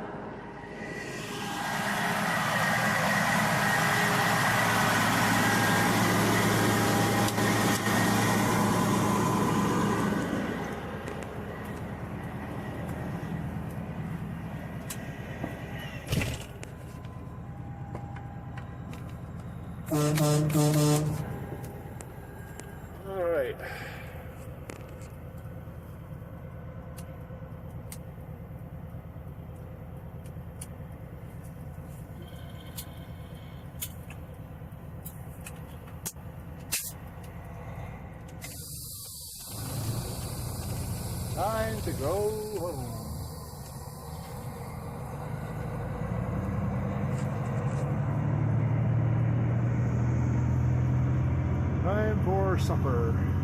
All right. time to go home. Time for supper.